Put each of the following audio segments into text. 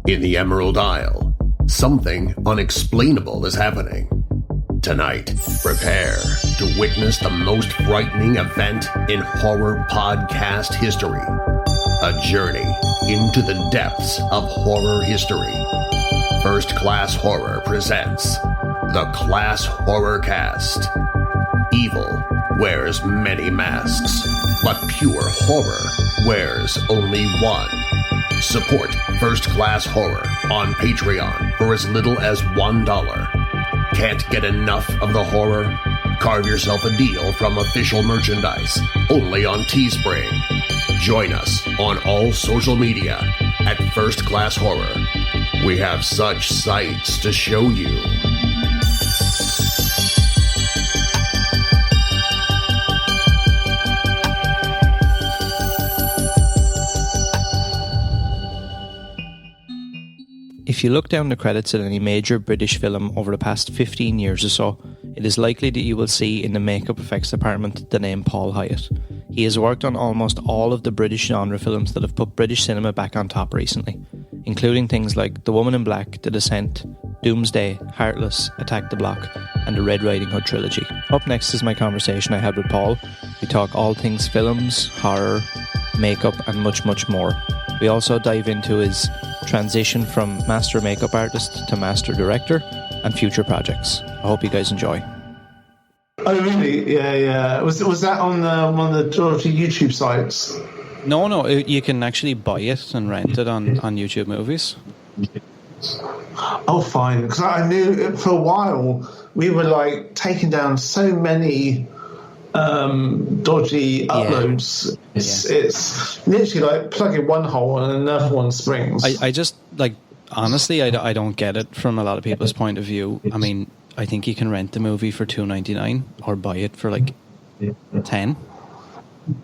In the Emerald Isle, something unexplainable is happening. Tonight, prepare to witness the most frightening event in horror podcast history. A journey into the depths of horror history. First Class Horror presents the ClassHorrorCast. Evil wears many masks, but pure horror wears only one. Support First Class Horror on Patreon for as little as $1. Can't get enough of the horror? Carve yourself a deal from official merchandise, only on Teespring. Join us on all social media at First Class Horror. We have such sights to show you. If you look down the credits at any major British film over the past 15 years or so, it is likely that you will see in the makeup effects department the name Paul Hyett. He has worked on almost all of the British genre films that have put British cinema back on top recently, including things like The Woman in Black, The Descent, Doomsday, Heartless, Attack the Block, and the Red Riding Hood trilogy. Up next is my conversation I had with Paul. We talk all things films, horror, makeup, and much, much more. We also dive into his transition from master makeup artist to master director and future projects. I hope you guys enjoy. Oh really? Yeah. Was that on one of the YouTube sites? No, you can actually buy it and rent it on YouTube Movies. Oh fine, because I knew for a while we were like taking down so many dodgy uploads. It's literally like plugging one hole and another one springs. I just like, honestly, I don't get it from a lot of people's point of view. I mean, I think you can rent the movie for $2.99 or buy it for like $10,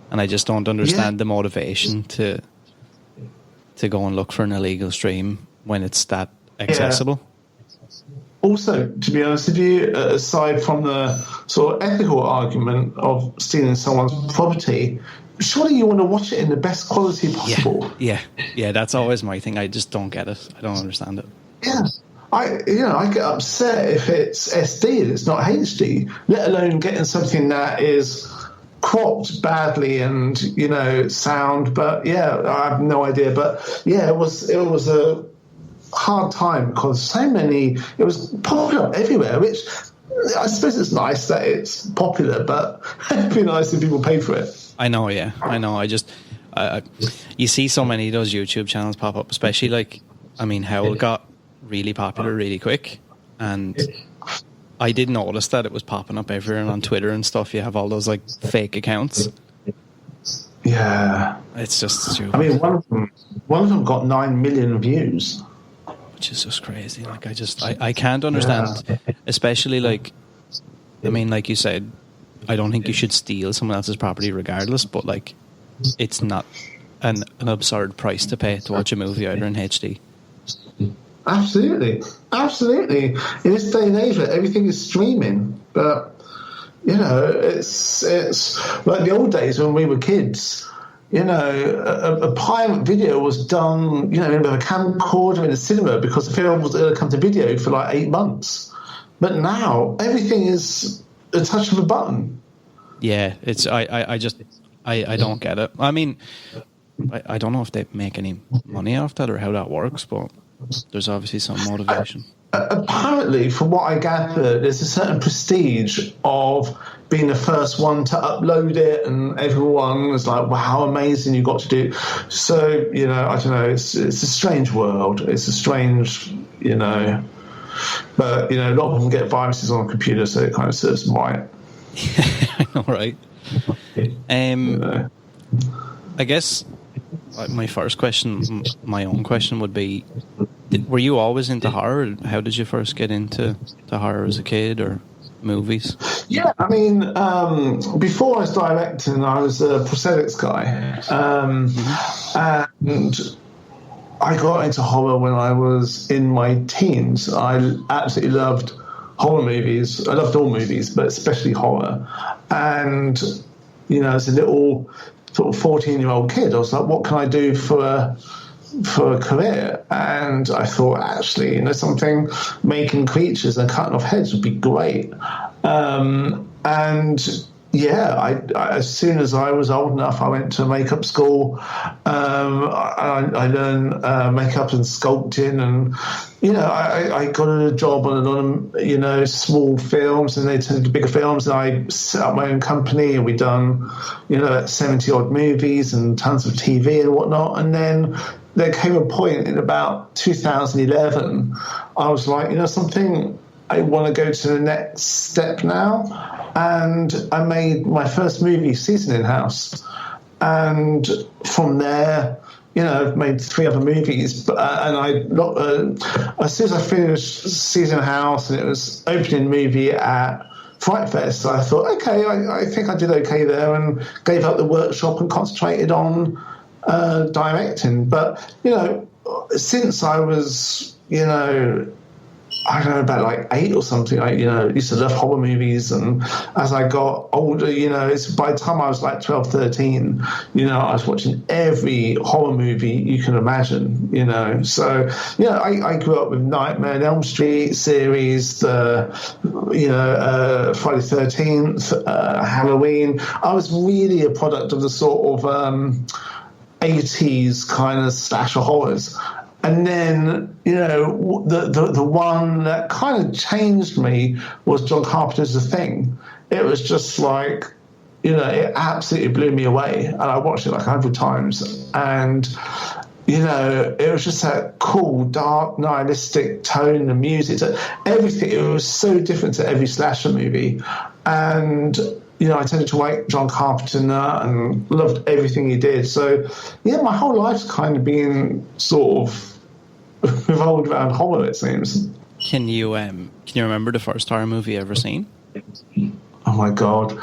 and I just don't understand the motivation to go and look for an illegal stream when it's that accessible. Also, to be honest with you, aside from the sort of ethical argument of stealing someone's property, surely you want to watch it in the best quality possible. Yeah, that's always my thing. I just don't get it. I don't understand it. Yeah. I get upset if it's SD and it's not HD, let alone getting something that is cropped badly and, sound. But yeah, I have no idea. But yeah, it was a hard time because it was popular everywhere, which I suppose it's nice that it's popular, but it'd be nice if people paid for it. I know. I just you see so many of those YouTube channels pop up, especially HOWL got really popular really quick, and I did notice that it was popping up everywhere on Twitter and stuff. You have all those like fake accounts. Yeah, it's just stupid. I mean, one of them got 9 million views. Which is just crazy. Like, I can't understand, especially like you said, I don't think you should steal someone else's property regardless, but like, it's not an absurd price to pay to watch a movie either in HD. Absolutely. In this day and age where everything is streaming, but it's like the old days when we were kids. A pirate video was done, with a camcorder in a cinema because the film was going to come to video for like 8 months. But now everything is a touch of a button. Yeah, it's I don't get it. I mean, I don't know if they make any money off that or how that works, but there's obviously some motivation. Apparently, from what I gather, there's a certain prestige of being the first one to upload it, and everyone was like, wow, how amazing you got to do. So, I don't know, it's a strange world. It's a strange, but, a lot of them get viruses on a computer, so it kind of serves them right. I know, right? I guess my first question, my own question would be, were you always into horror? How did you first get into horror as a kid or movies? Yeah, I mean, before I was directing, I was a prosthetics guy. And I got into horror when I was in my teens. I absolutely loved horror movies. I loved all movies, but especially horror. And, as a little sort of 14-year-old kid, I was like, what can I do for for a career, and I thought, actually, something making creatures and cutting off heads would be great. And yeah, I as soon as I was old enough, I went to makeup school. I learned makeup and sculpting, and I got a job on a lot of small films, and they turned into bigger films. And I set up my own company, and we done 70 odd movies and tons of TV and whatnot. And then there came a point in about 2011, I was like, something, I want to go to the next step now. And I made my first movie, Seasoning House. And from there, I've made 3 other movies. And as soon as I finished Seasoning House, and it was opening movie at Fright Fest, I thought, okay, I think I did okay there, and gave up the workshop and concentrated on directing. But, since I was, I don't know, about like 8 or something, I used to love horror movies. And as I got older, by the time I was like 12, 13, I was watching every horror movie you can imagine, So, I grew up with Nightmare on Elm Street series, the, Friday the 13th, Halloween. I was really a product of the sort of 80s kind of slasher horrors. And then, the one that kind of changed me was John Carpenter's The Thing. It was just like, it absolutely blew me away. And I watched it like 100 times. And, it was just that cool, dark, nihilistic tone, the music, everything. It was so different to every slasher movie. And, I tended to like John Carpenter and loved everything he did. So, yeah, my whole life's kind of been sort of revolved around horror, it seems. Can you remember the first horror movie you ever seen? Oh my god!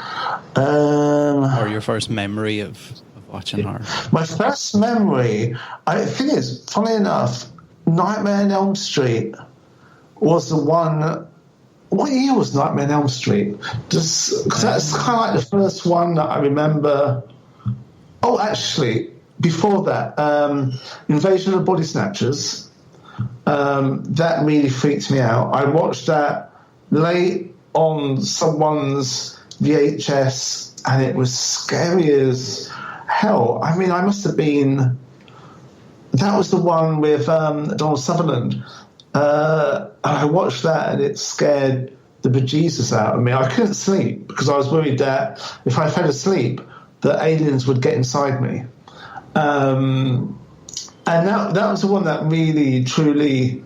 Or your first memory of watching horror? My first memory, I think, is funny enough, Nightmare on Elm Street was the one. What year was Nightmare on Elm Street? Because that's kind of like the first one that I remember. Oh, actually, before that, Invasion of the Body Snatchers. That really freaked me out. I watched that late on someone's VHS, and it was scary as hell. I mean, I must have been... That was the one with Donald Sutherland. And I watched that, and it scared the bejesus out of me. I couldn't sleep because I was worried that if I fell asleep, the aliens would get inside me. And that was the one that really, truly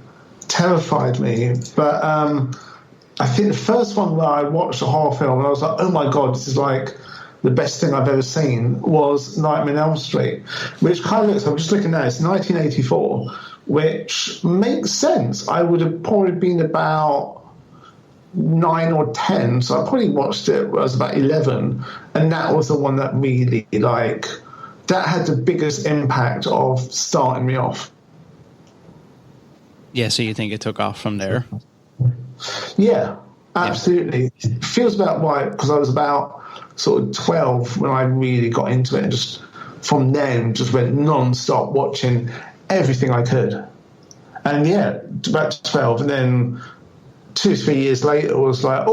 terrified me. But I think the first one where I watched a horror film and I was like, oh my God, this is like the best thing I've ever seen, was Nightmare on Elm Street, which kind of looks, I'm just looking now, it's 1984, which makes sense. I would have probably been about 9 or 10, so I probably watched it when I was about 11, and that was the one that really, that had the biggest impact of starting me off. Yeah, so you think it took off from there? Yeah, absolutely. Yeah. It feels about right, because I was about sort of 12 when I really got into it, and just from then just went non-stop watching everything I could. And yeah, about 12, and then 2-3 years later it was like, I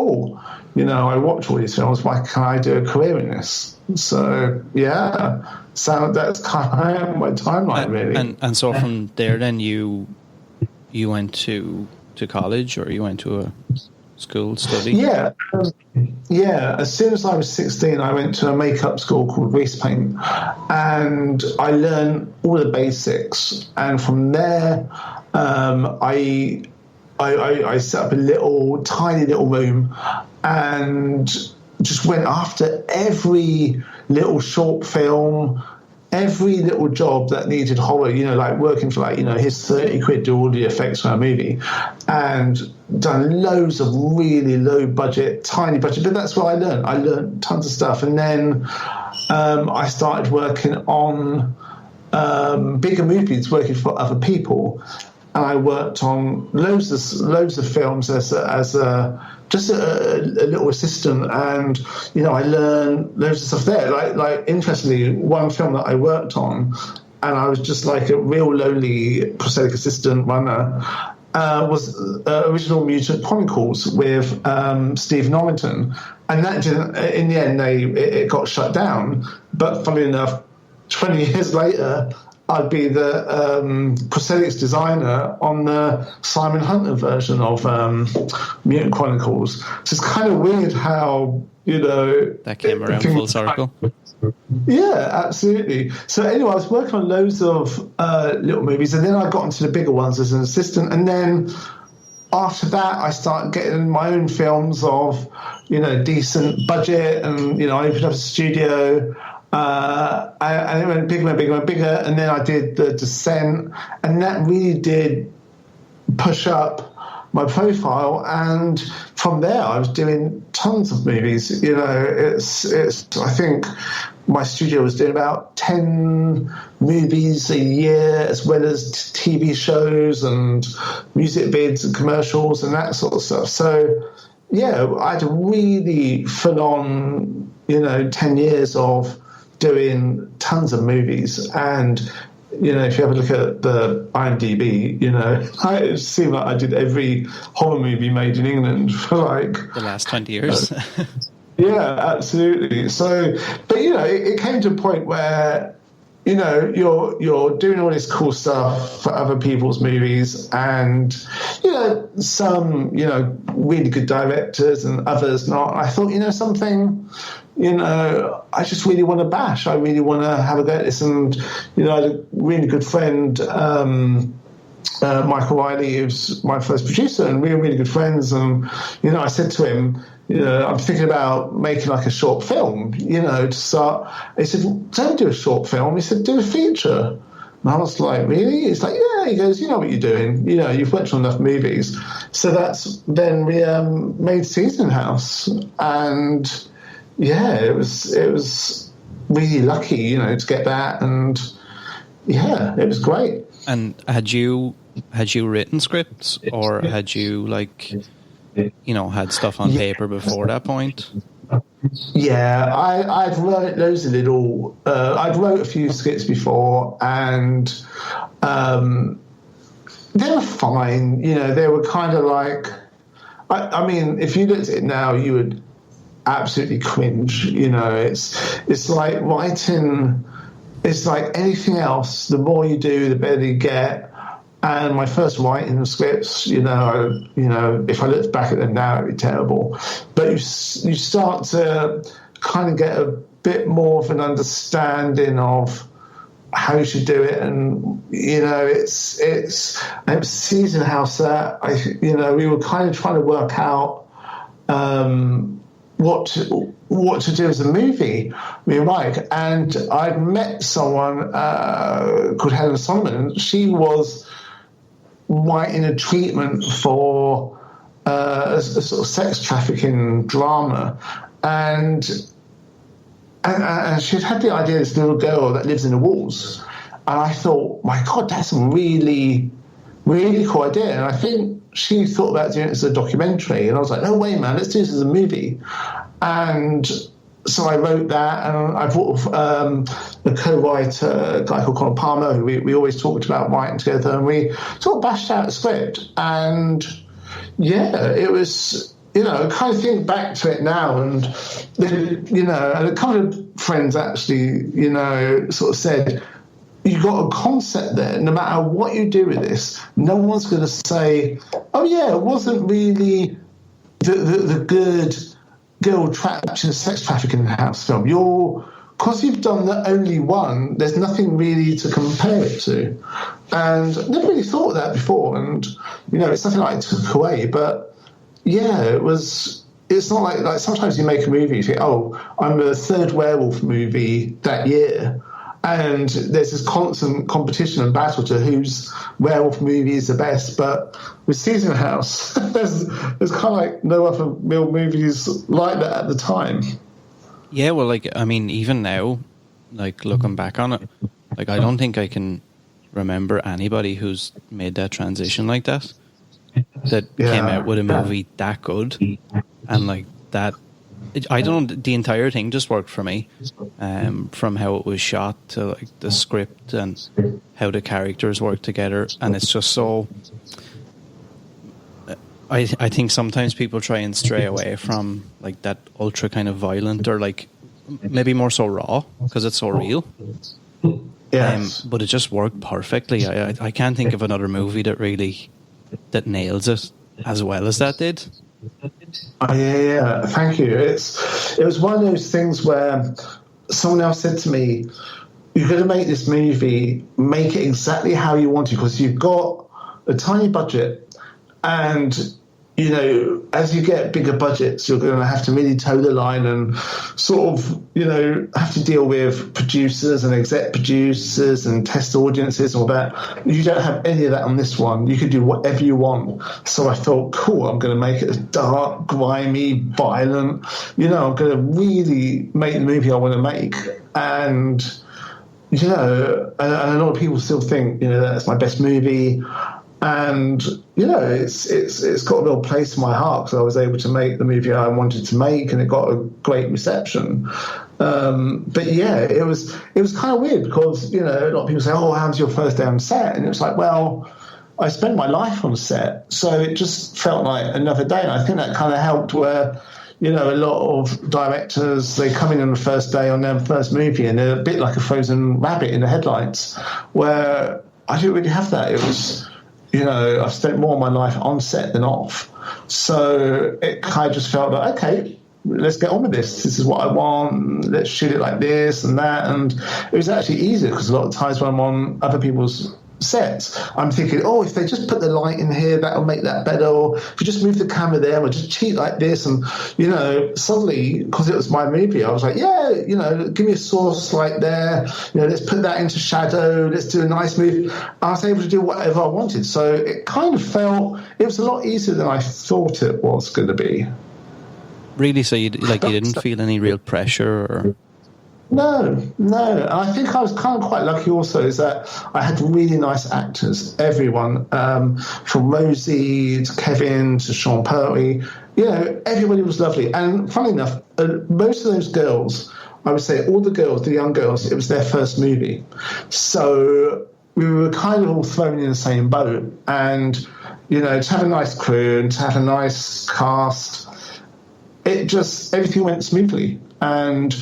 watch all these films, why can't I do a career in this? So yeah, so that's kind of my timeline, really. And so from there, then you went to college, or you went to a school study? Yeah. As soon as I was 16, I went to a makeup school called Grease Paint, and I learned all the basics. And from there, I set up a tiny little room, and just went after every little short film, every little job that needed horror, like working for here's 30 quid, do all the effects for a movie, and done loads of really low budget, tiny budget, but that's what I learned. I learned tons of stuff. And then I started working on bigger movies, working for other people. And I worked on loads of films as just a little assistant, and I learned loads of stuff there. Like interestingly, one film that I worked on, and I was just like a real lonely prosthetic assistant runner, was original Mutant Chronicles with Steve Norrington. And that didn't, in the end, it got shut down. But funnily enough, 20 years later, I'd be the prosthetics designer on the Simon Hunter version of Mutant Chronicles. So it's kind of weird how, that came around full circle. Yeah, absolutely. So anyway, I was working on loads of little movies, and then I got into the bigger ones as an assistant. And then after that, I started getting my own films of, decent budget, and, I opened up a studio. And it went bigger and bigger and bigger, and then I did the Descent, and that really did push up my profile. And from there, I was doing tons of movies. It's I think my studio was doing about 10 movies a year, as well as TV shows and music vids and commercials and that sort of stuff. So yeah, I had a really full-on, 10 years of doing tons of movies. And if you ever look at the IMDb, it seemed like I did every horror movie made in England for like the last 20 years. Yeah, absolutely. So, but it came to a point where you're doing all this cool stuff for other people's movies, and some really good directors and others not. I thought something. I just really want to bash. I really want to have a go at this. And, I had a really good friend, Michael Wiley, who's my first producer, and we were really good friends. And, I said to him, I'm thinking about making like a short film, to start. He said, don't do a short film. He said, do a feature. And I was like, really? He's like, yeah. He goes, you know what you're doing. You've worked on enough movies. So then we made Seasoning House. And yeah, it was really lucky, to get that, and yeah, it was great. And had you written scripts, or had you had stuff on paper before that point? Yeah, I'd wrote loads of little. I'd wrote a few scripts before, and they were fine. They were kind of like. I mean, if you looked at it now, you would absolutely cringe. It's like writing. It's like anything else. The more you do, the better you get. And my first writing scripts, if I looked back at them now, it'd be terrible. But you start to kind of get a bit more of an understanding of how you should do it, and it's Seasoning House that we were kind of trying to work out what to do as a movie, me and Mike. And I'd met someone called Helen Solomon. She was writing a treatment for a sort of sex trafficking drama, and she'd had the idea of this little girl that lives in the walls. And I thought, my God, that's a really, really cool idea. And I think she thought about doing it as a documentary. And I was like, no way, man, let's do this as a movie. And so I wrote that, and I brought a co-writer, a guy called Colin Palmer, who we always talked about writing together, and we sort of bashed out a script. And yeah, it was, I kind of think back to it now, and and a couple of friends actually, sort of said, you got a concept there. No matter what you do with this, no one's going to say, oh yeah, it wasn't really the good girl trapped in a sex trafficking house film. Because you've done the only one, there's nothing really to compare it to. And I never really thought of that before, and it's something I took away. But yeah, it's not like sometimes you make a movie, you think, oh, I'm the third werewolf movie that year, and there's this constant competition and battle to whose werewolf movie is the best. But with Seasoning House, there's kind of like no other real movies like that at the time. Yeah, well, even now, looking back on it, I don't think I can remember anybody who's made that transition like that came out with a movie that good and that I don't know, the entire thing just worked for me, from how it was shot to like the script and how the characters work together, and it's just so. I think sometimes people try and stray away from like that ultra kind of violent, or like maybe more so raw because it's so real. Yes. But it just worked perfectly. I can't think of another movie that nails it as well as that did. Oh, yeah. Thank you. It was one of those things where someone else said to me, "You're going to make this movie, make it exactly how you want it, because you've got a tiny budget, and you know, as you get bigger budgets, you're going to have to really toe the line and sort of, you know, have to deal with producers and exec producers and test audiences and all that. You don't have any of that on this one. You can do whatever you want." So I thought, cool, I'm going to make it dark, grimy, violent. You know, I'm going to really make the movie I want to make. And, you know, and a lot of people still think, you know, that's my best movie. And, you know, it's got a real place in my heart because I was able to make the movie I wanted to make, and it got a great reception. But yeah, it was kind of weird because, you know, a lot of people say, "Oh, how's your first day on set?" And it was like, well, I spent my life on set, so it just felt like another day. And I think that kind of helped where, you know, a lot of directors, they come in on the first day on their first movie and they're a bit like a frozen rabbit in the headlights, where I didn't really have that. It was, you know, I've spent more of my life on set than off. So it kind of just felt like, okay, let's get on with this. This is what I want. Let's shoot it like this and that. And it was actually easier because a lot of times when I'm on other people's sets, I'm thinking, oh, if they just put the light in here, that'll make that better. Or if you just move the camera there, or just cheat like this. And, you know, suddenly, because it was my movie, I was like, yeah, you know, give me a source light there. You know, let's put that into shadow. Let's do a nice move. I was able to do whatever I wanted. So it kind of felt, it was a lot easier than I thought it was going to be. Really? So you didn't feel any real pressure? Or? No. I think I was kind of quite lucky also is that I had really nice actors, everyone, from Rosie to Kevin to Sean Pertwee. You know, everybody was lovely. And funny enough, most of those girls, I would say all the girls, the young girls, it was their first movie. So we were kind of all thrown in the same boat. And, you know, to have a nice crew and to have a nice cast, it just, everything went smoothly. And,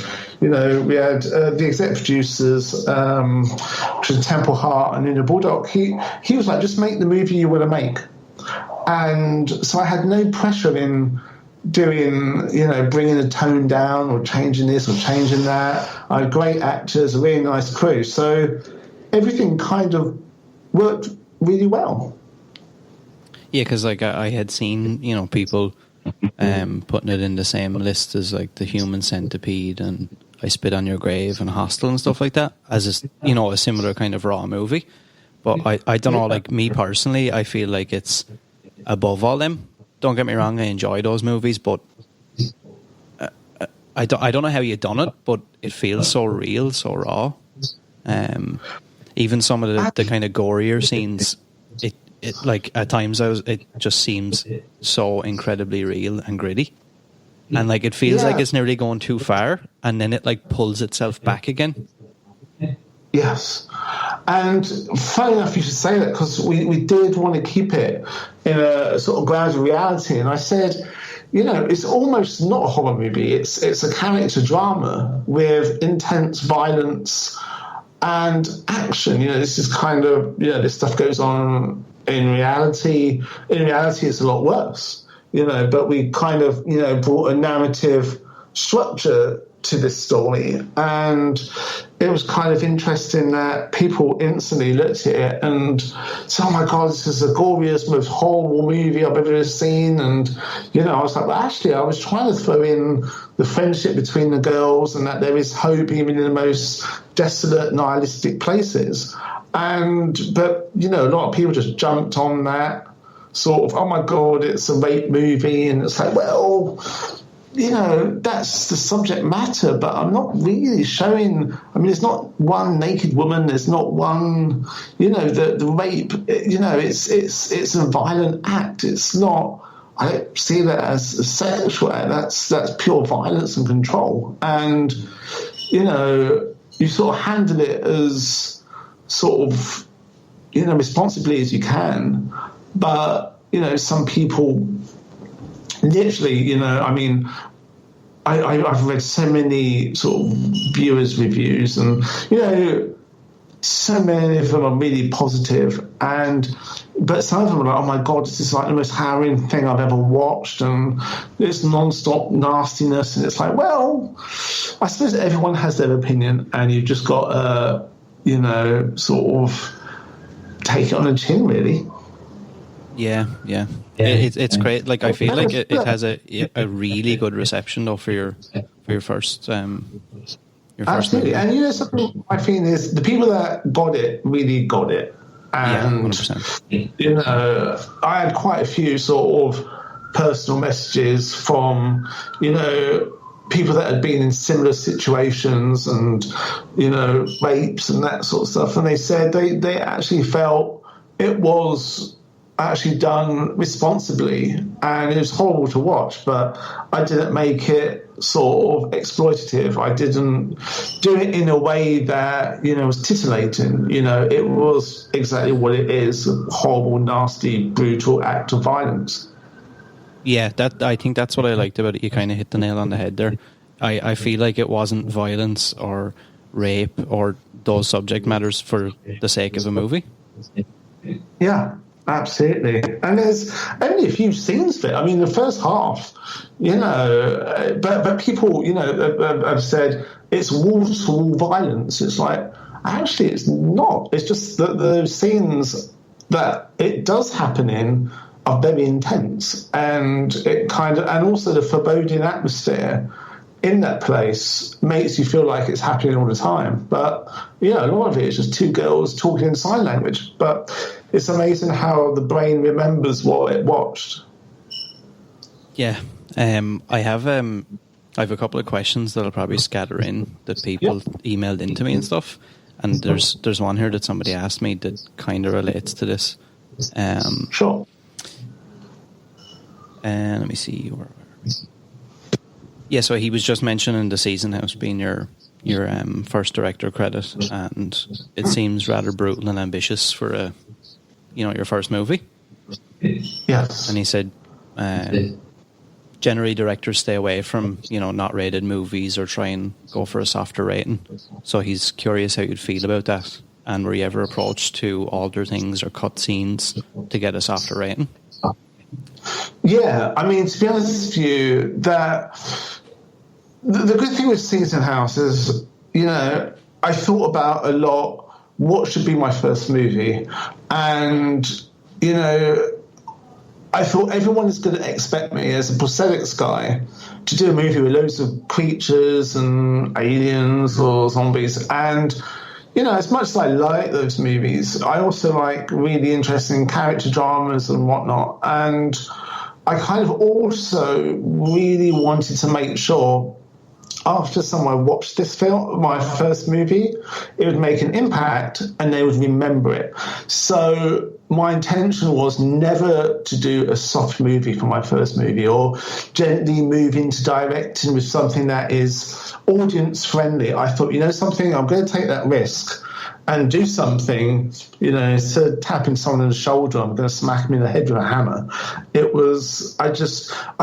you know, we had the exec producers, which was Temple Hart and Nina Bulldog. He was like, just make the movie you want to make. And so I had no pressure in doing, you know, bringing the tone down or changing this or changing that. I had great actors, a really nice crew. So everything kind of worked really well. Yeah, because like I had seen, you know, people putting it in the same list as like The Human Centipede and I Spit on Your Grave and Hostel and stuff like that, as a, you know, a similar kind of raw movie. But I don't know, like me personally, I feel like it's above all them. Don't get me wrong, I enjoy those movies, but I don't know how you done it, but it feels so real, so raw. Even some of the kind of gorier scenes, it like at times it just seems so incredibly real and gritty, and like it feels like it's nearly going too far, and then it like pulls itself back again. Yes, and funny enough you should say that, because we did want to keep it in a sort of grounded reality, and I said, you know, it's almost not a horror movie, it's a character drama with intense violence and action. You know, this is kind of, you know, this stuff goes on in reality. In reality, it's a lot worse, you know, but we kind of, you know, brought a narrative structure to this story. And it was kind of interesting that people instantly looked at it and said, oh my God, this is the goriest, most horrible movie I've ever seen. And, you know, I was like, well, actually, I was trying to throw in the friendship between the girls and that there is hope even in the most desolate, nihilistic places. But, you know, a lot of people just jumped on that sort of, oh my God, it's a rape movie. And it's like, well, you know, that's the subject matter, but I'm not really showing, I mean, there's not one naked woman, there's not one, you know, the rape, you know, it's a violent act. It's not I don't see that as a sexual act. That's pure violence and control. And, you know, you sort of handle it as sort of, you know, responsibly as you can. But, you know, some people literally, you know, I mean, I've read so many sort of viewers' reviews, and, you know, so many of them are really positive, but some of them are like, oh my God, this is like the most harrowing thing I've ever watched, and it's non-stop nastiness. And it's like, well, I suppose everyone has their opinion, and you've just got to, you know, sort of take it on the chin, really. Yeah. It's great. Like, I feel like it has a really good reception though for your first Absolutely. movie. And you know something I feel is the people that got it really got it. And 100%. You know, I had quite a few sort of personal messages from, you know, people that had been in similar situations and, you know, rapes and that sort of stuff, and they said they actually felt it was actually done responsibly, and it was horrible to watch, but I didn't make it sort of exploitative. I didn't do it in a way that, you know, was titillating. You know, it was exactly what it is, a horrible, nasty, brutal act of violence. Yeah, I think that's what I liked about it. You kind of hit the nail on the head there. I feel like it wasn't violence or rape or those subject matters for the sake of a movie. Yeah. Absolutely. And there's only a few scenes of it. I mean, the first half, you know, but people, you know, have said it's wall-to-wall violence. It's like, actually, it's not. It's just that the scenes that it does happen in are very intense, and it kind of, and also the foreboding atmosphere in that place makes you feel like it's happening all the time. But, you know, a lot of it is just two girls talking in sign language. But it's amazing how the brain remembers what it watched. Yeah. I have a couple of questions that I'll probably scatter in that people emailed into me and stuff. And there's one here that somebody asked me that kind of relates to this. Sure. And let me see. Where are we? Yeah, so he was just mentioning the Seasoning House being your first director credit, and it seems rather brutal and ambitious for your first movie. Yes. And he said, generally directors stay away from, not rated movies or try and go for a softer rating. So he's curious how you'd feel about that, and were you ever approached to alter things or cut scenes to get a softer rating? Yeah, I mean, to be honest with you, that the good thing with Seasoning House is, I thought about a lot what should be my first movie, and I thought everyone is going to expect me as a prosthetics guy to do a movie with loads of creatures and aliens or zombies. And, as much as I like those movies, I also like really interesting character dramas and whatnot. And I kind of also really wanted to make sure after someone watched this film, my first movie, it would make an impact and they would remember it. So my intention was never to do a soft movie for my first movie or gently move into directing with something that is audience friendly. I thought, something, I'm going to take that risk and do something, instead of tapping someone on the shoulder, I'm going to smack him in the head with a hammer. It was, I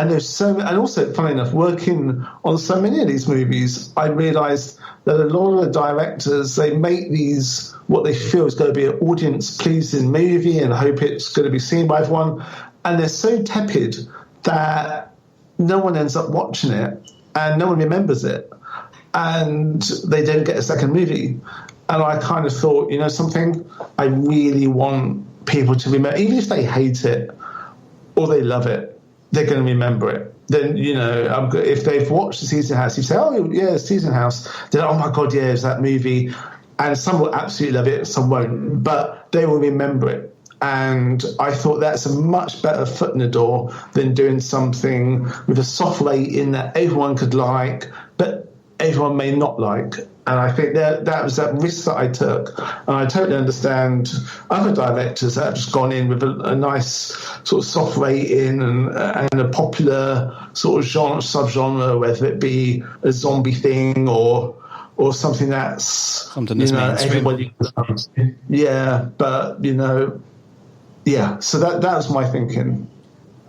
know so many, and also, funny enough, working on so many of these movies, I realised that a lot of the directors, they make these, what they feel is going to be an audience-pleasing movie and hope it's going to be seen by everyone, and they're so tepid that no one ends up watching it and no one remembers it, and they don't get a second movie. And I kind of thought, something, I really want people to remember, even if they hate it or they love it, they're going to remember it. Then, if they've watched the Seasoning House, you say, oh, yeah, Seasoning House. They're like, oh, my God, yeah, it's that movie. And some will absolutely love it, some won't. But they will remember it. And I thought that's a much better foot in the door than doing something with a soft rating that everyone could like, but everyone may not like. And I think that was that risk that I took. And I totally understand other directors that have just gone in with a nice sort of soft rating and a popular sort of subgenre, whether it be a zombie thing or something that's everybody loves. Yeah, but so that was my thinking.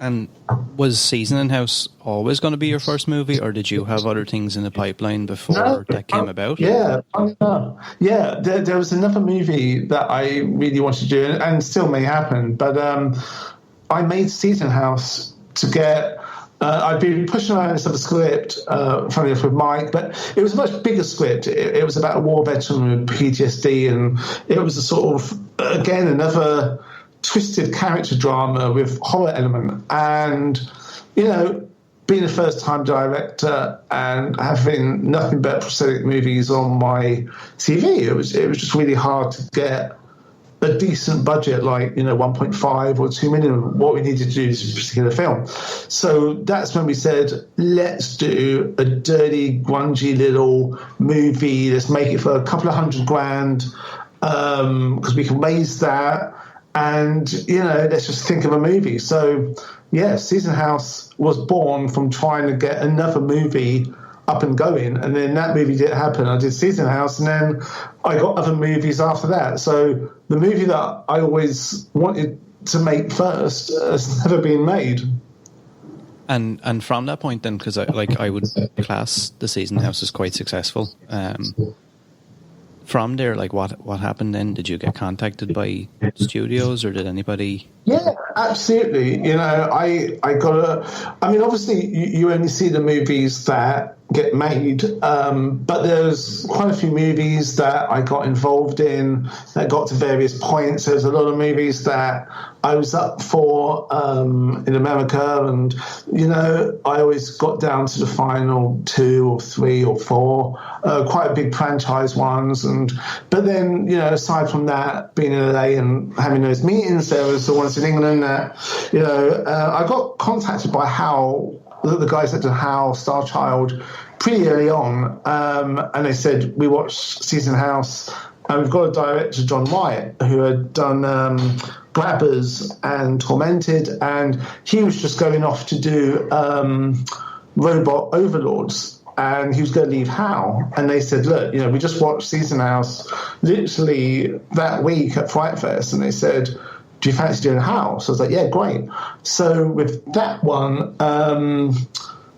And was Seasoning House always going to be your first movie, or did you have other things in the pipeline before that came about? Yeah, there was another movie that I really wanted to do, and still may happen, but I made Seasoning House to get... I'd been pushing around this other script, funny enough, with Mike, but it was a much bigger script. It was about a war veteran with PTSD, and it was a sort of, again, another twisted character drama with horror element. And, being a first-time director and having nothing but prosthetic movies on my TV, it was just really hard to get a decent budget, like 1.5 or 2 million, what we needed to do is this particular film. So that's when we said, let's do a dirty, grungy little movie. Let's make it for a couple of $100,000 because we can raise that. And, let's just think of a movie. So, yeah, Seasoning House was born from trying to get another movie up and going. And then that movie didn't happen. I did Seasoning House, and then I got other movies after that. So the movie that I always wanted to make first has never been made. And from that point then, because I would class the Seasoning House as quite successful. From there, what happened then? Did you get contacted by studios, or did anybody? Yeah, absolutely. Obviously you only see the movies that get made, but there's quite a few movies that I got involved in that got to various points. There's a lot of movies that I was up for in America, and I always got down to the final 2 or 3 or 4, quite big franchise ones. But then aside from that, being in LA and having those meetings, there was the ones in England that I got contacted by HOWL, the guys that did HOWL, Star Child, pretty early on, and they said, we watched Seasoning House, and we've got a director, John Wyatt, who had done Grabbers and Tormented, and he was just going off to do Robot Overlords, and he was going to leave HOWL. And they said, look, we just watched Seasoning House literally that week at Fright Fest, and they said, do you fancy doing HOWL? So I was like, yeah, great. So with that one,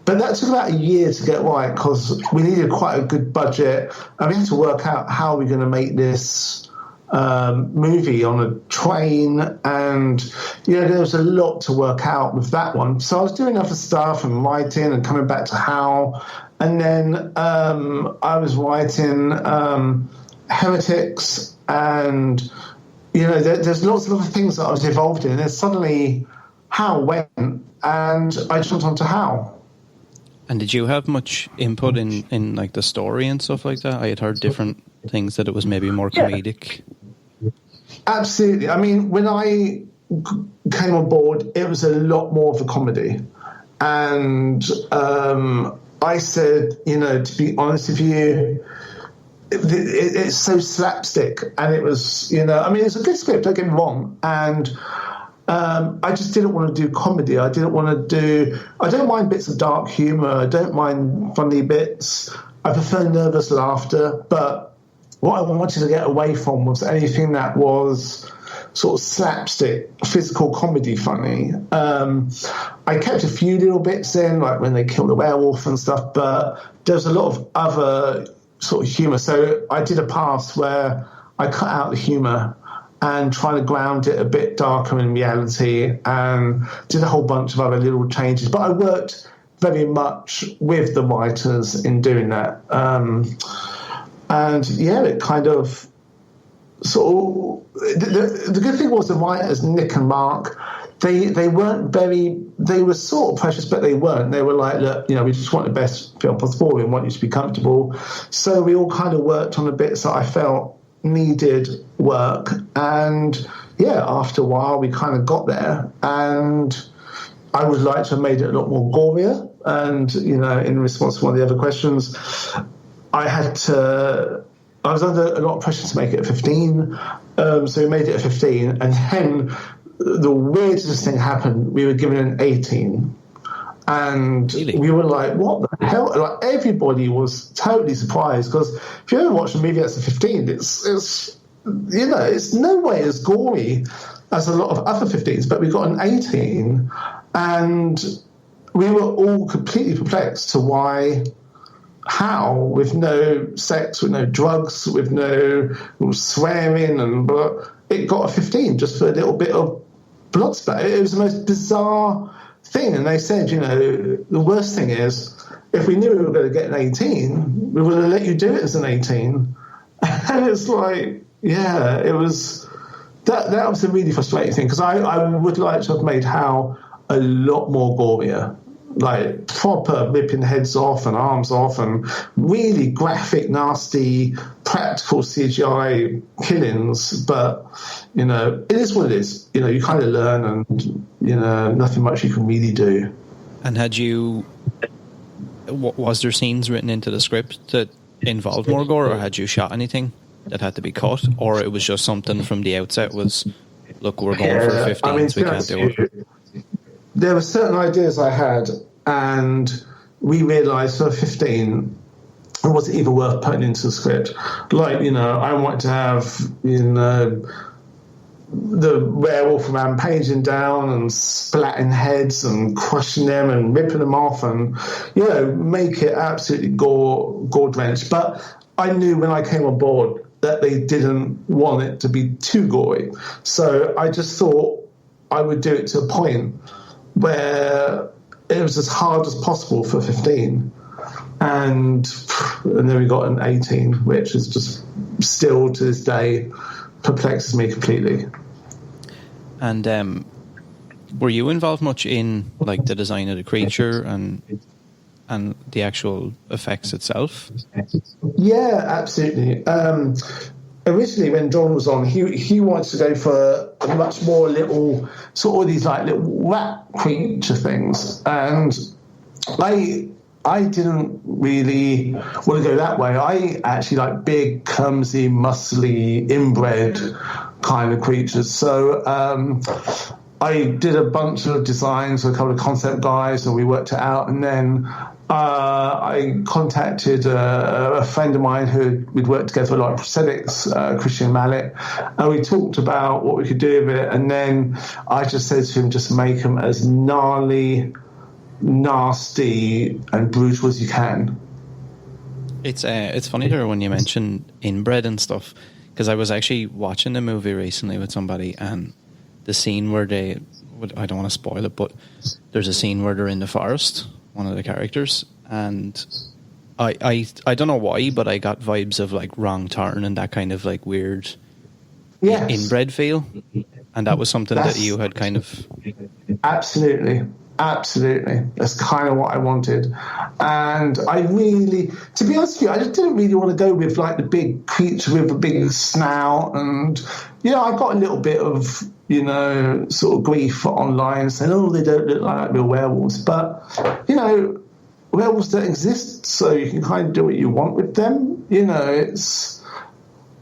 but that took about a year to get right because we needed quite a good budget, and we had to work out how we're going to make this movie on a train, and there was a lot to work out with that one. So I was doing other stuff and writing and coming back to HOWL, and then I was writing Heretics, and there's lots of other things that I was involved in. And then suddenly HOWL went, and I jumped onto HOWL. And did you have much input in like the story and stuff like that? I had heard different things, that it was maybe more comedic. Yeah. Absolutely. I mean, when I came on board, it was a lot more of a comedy. And I said, to be honest with you, it's so slapstick. And it was, it's a good script, don't get me wrong. And I just didn't want to do comedy. I don't mind bits of dark humor. I don't mind funny bits. I prefer nervous laughter. But what I wanted to get away from was anything that was sort of slapstick, physical comedy funny. I kept a few little bits in, like when they killed the werewolf and stuff, but there's a lot of other sort of humor. So I did a pass where I cut out the humor and trying to ground it a bit darker in reality, and did a whole bunch of other little changes. But I worked very much with the writers in doing that. And yeah, it kind of sort of... The good thing was the writers, Nick and Mark, they weren't very... They were sort of precious, but they weren't. They were like, look, we just want the best film possible. We want you to be comfortable. So we all kind of worked on the bits that I felt needed work, and yeah, after a while we kind of got there, and I would like to have made it a lot more gorier. And in response to one of the other questions, I was under a lot of pressure to make it a 15, so we made it a 15, and then the weirdest thing happened. We were given an 18, and really? We were like, what the hell? Like, everybody was totally surprised, because if you ever watch a movie that's a 15, it's no way as gory as a lot of other 15s, but we got an 18, and we were all completely perplexed to how, with no sex, with no drugs, with no swearing, but it got a 15 just for a little bit of blood splatter. It was the most bizarre thing, and they said, the worst thing is, if we knew we were going to get an 18, we would have let you do it as an 18. And it's like, yeah, it was that was a really frustrating thing, because I would like to have made HOWL a lot more gorier, like proper ripping heads off and arms off, and really graphic, nasty, practical CGI killings. But it is what it is. You kind of learn, and nothing much you can really do. And was there scenes written into the script that involved more gore, or had you shot anything that had to be cut, or it was just something from the outset was, look, we're going for 15s, we can't do it? There were certain ideas I had, and we realised for 15 it wasn't even worth putting into the script. Like, I wanted to have, the werewolf rampaging down and splatting heads and crushing them and ripping them off, and, make it absolutely gore-drenched. But I knew when I came on board that they didn't want it to be too gory. So I just thought I would do it to a point where it was as hard as possible for 15. And then we got an 18, which is just still to this day perplexes me completely. And were you involved much in like the design of the creature and the actual effects itself? Yeah, absolutely. Originally, when John was on, he wanted to go for a much more little, sort of these like little rat creature things, and I didn't really want to go that way. I actually like big, clumsy, muscly, inbred kind of creatures. So I did a bunch of designs with a couple of concept guys, and we worked it out. And then I contacted a friend of mine who we'd worked together a lot in prosthetics, Christian Mallet, and we talked about what we could do with it. And then I just said to him, just make them as gnarly, nasty and brutal as you can. It's funny there when you mention inbred and stuff, because I was actually watching the movie recently with somebody, and the scene where I don't want to spoil it, but there's a scene where they're in the forest, one of the characters, and I don't know why, but I got vibes of like Wrong Turn and that kind of like weird inbred feel, and that was something that you had kind of... Absolutely. That's kind of what I wanted. And I really, to be honest with you, I just didn't really want to go with like the big creature with a big snout. And, I got a little bit of, sort of grief online saying, oh, they don't look like real werewolves. But, werewolves don't exist, so you can kind of do what you want with them. It's...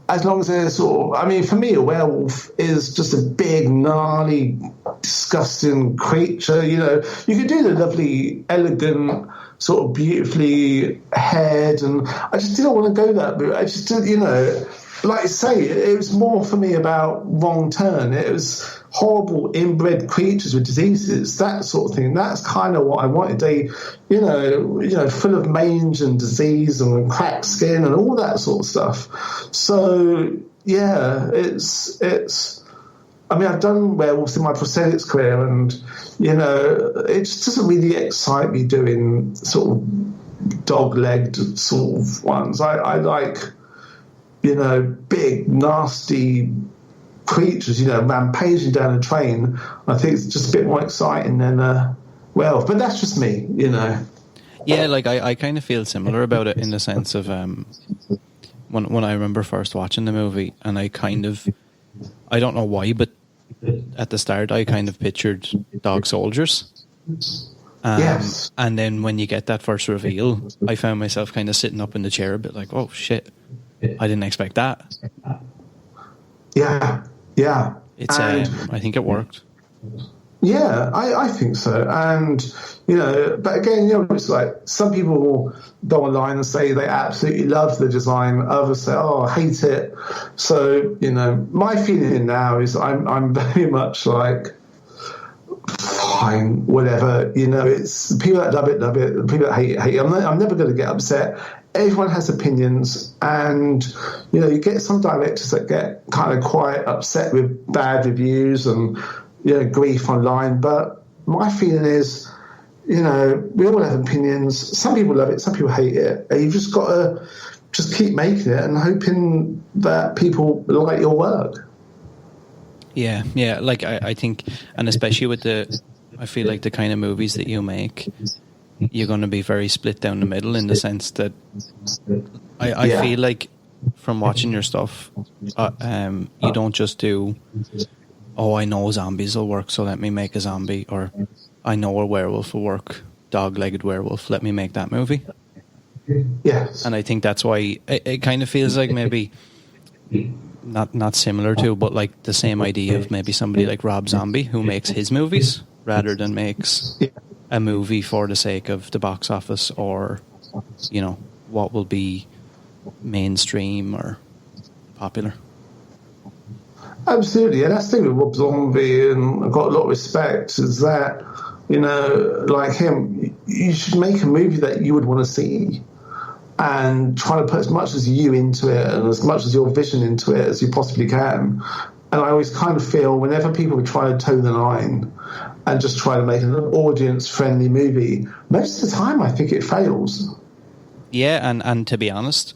As long as they're sort of... for me, a werewolf is just a big, gnarly, disgusting creature. You could do the lovely, elegant, sort of beautifully haired, and I just didn't want to go that route. I just didn't, like I say, it was more for me about Wrong Turn. It was horrible inbred creatures with diseases, that sort of thing. That's kind of what I wanted. They, full of mange and disease and cracked skin and all that sort of stuff. So yeah, it's. I've done werewolves in my prosthetics career, and it just doesn't really excite me doing sort of dog-legged sort of ones. I like, big, nasty creatures, rampaging down a train. I think it's just a bit more exciting than werewolf, but that's just me, Yeah, like I kind of feel similar about it in the sense of when I remember first watching the movie, and I don't know why, but at the start I kind of pictured dog soldiers. Yes. And then when you get that first reveal, I found myself kind of sitting up in the chair a bit like, oh shit, I didn't expect that. Yeah. It's I think it worked. Yeah, I think so. And, but again, it's like some people will go online and say they absolutely love the design. Others say, oh, I hate it. So, my feeling now is I'm very much like, fine, whatever. It's the people that love it, the people that hate it. I'm never going to get upset. Everyone has opinions, and you get some directors that get kind of quite upset with bad reviews and grief online. But my feeling is, we all have opinions. Some people love it, some people hate it, and you've just got to just keep making it and hoping that people like your work. Yeah. Like I think, and especially with I feel like the kind of movies that you make, you're going to be very split down the middle in the sense that I feel like from watching your stuff, you don't just do, oh, I know zombies will work, so let me make a zombie, or I know a werewolf will work, dog-legged werewolf, let me make that movie. Yes. And I think that's why it kind of feels like maybe not similar to, but like the same idea of maybe somebody like Rob Zombie who makes his movies rather than makes a movie for the sake of the box office or, what will be mainstream or popular. Absolutely, and that's the thing with Rob Zombie, and I've got a lot of respect, is that, like him, you should make a movie that you would want to see and try to put as much as you into it and as much as your vision into it as you possibly can. And I always kind of feel whenever people try to toe the line and just try to make an audience-friendly movie, most of the time I think it fails. Yeah, and to be honest,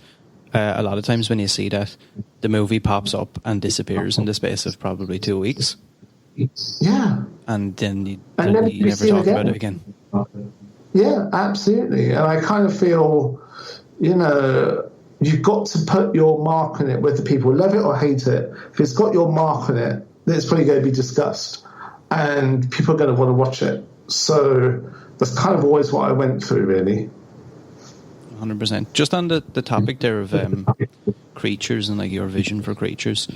a lot of times when you see that, the movie pops up and disappears in the space of probably 2 weeks. Yeah. And then you never talk about it again. Yeah, absolutely. And I kind of feel, you've got to put your mark on it, whether people love it or hate it. If it's got your mark on it, then it's probably going to be discussed. And people are going to want to watch it. So that's kind of always what I went through, really. 100%. Just on the topic there of creatures and like your vision for creatures,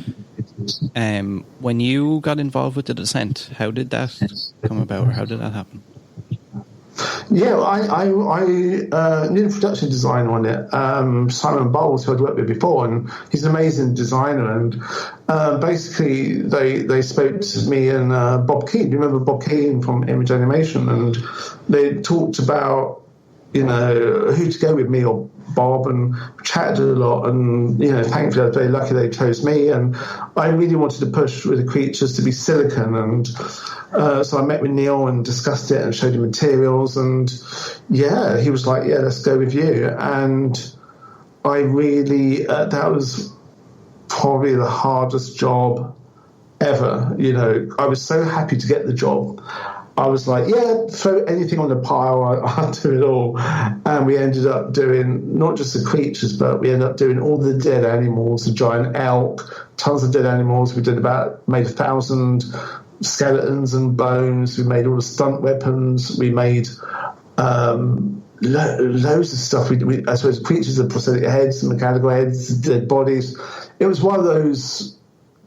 when you got involved with the Descent, how did that come about, or how did that happen? Yeah, I did a production design on it. Simon Bowles, who I'd worked with before, and he's an amazing designer. And basically, they spoke to me and Bob Keane. You remember Bob Keane from Image Animation? And they talked about, who to go with, me or Bob, and chatted a lot. And, thankfully, I was very lucky they chose me. And I really wanted to push with the creatures to be silicon. And so I met with Neil and discussed it and showed him materials. And, yeah, he was like, yeah, let's go with you. And I really, that was probably the hardest job ever. I was so happy to get the job. I was like, yeah, throw anything on the pile, I'll do it all. And we ended up doing not just the creatures, but we ended up doing all the dead animals, the giant elk, tons of dead animals. We made 1,000 skeletons and bones. We made all the stunt weapons. We made loads of stuff. I suppose creatures with prosthetic heads, mechanical heads, dead bodies. It was one of those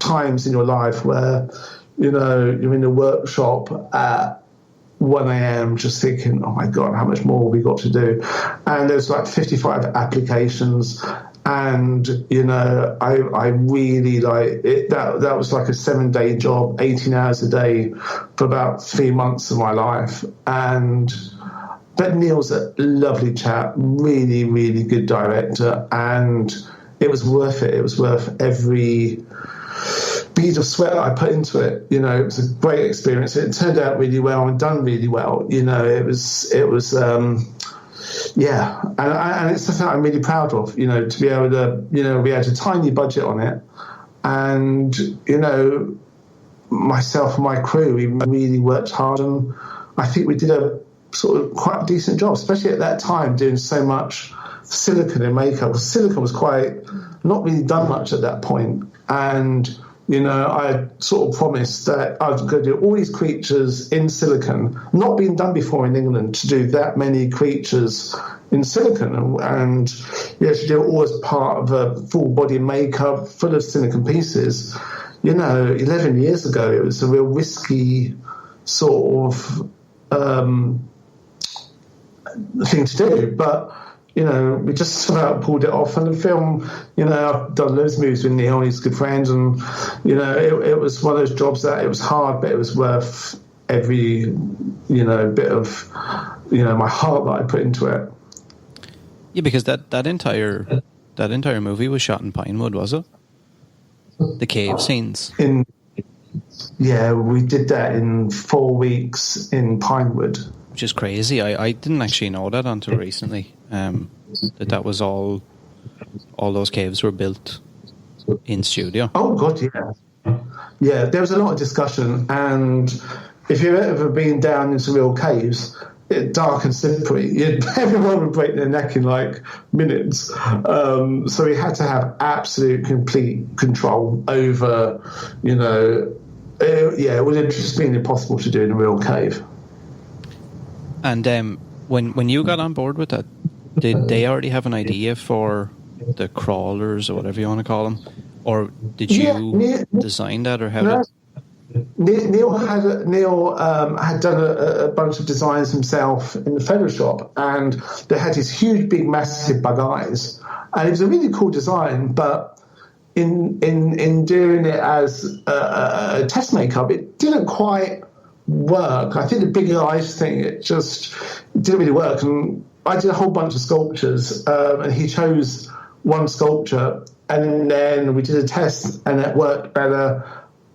times in your life where, you're in the workshop at 1 a.m. just thinking, oh my God, how much more have we got to do? And there's like 55 applications. And, I really like it. That was like a 7-day job, 18 hours a day for about 3 months of my life. But Neil's a lovely chap, really, really good director. And it was worth it. It was worth every bead of sweat I put into it. It was a great experience. It turned out really well and done really well. It was yeah. And it's something I'm really proud of, to be able to, we had a tiny budget on it. And, myself and my crew, we really worked hard. And I think we did a sort of quite a decent job, especially at that time, doing so much silicone in makeup. Silicone was quite not really done much at that point. And I sort of promised that I was going to do all these creatures in silicon, not been done before in England to do that many creatures in silicon, and to do it all as part of a full body makeup full of silicon pieces. 11 years ago, it was a real risky sort of thing to do, but we just about pulled it off. And the film, I've done loads of movies with Neil, he's a good friend, and it was one of those jobs that it was hard, but it was worth every bit of my heart that I put into it. Yeah, because that entire movie was shot in Pinewood, was it? The cave scenes. We did that in 4 weeks in Pinewood. Which is crazy. I didn't actually know that until recently. That was all those caves were built in studio. Oh God, yeah. Yeah, there was a lot of discussion, and if you've ever been down into real caves, it's dark and slippery. Everyone would break their neck in like minutes. So we had to have absolute complete control over, it would have just been impossible to do in a real cave. And when you got on board with that, did they already have an idea for the crawlers or whatever you want to call them, or did you design that, or how did? Neil had done a bunch of designs himself in the Photoshop, and they had these huge, big, massive bug eyes, and it was a really cool design. But in doing it as a test makeup, it didn't quite work. I think the big eyes thing, it didn't really work. And I did a whole bunch of sculptures, and he chose one sculpture, and then we did a test, and it worked better.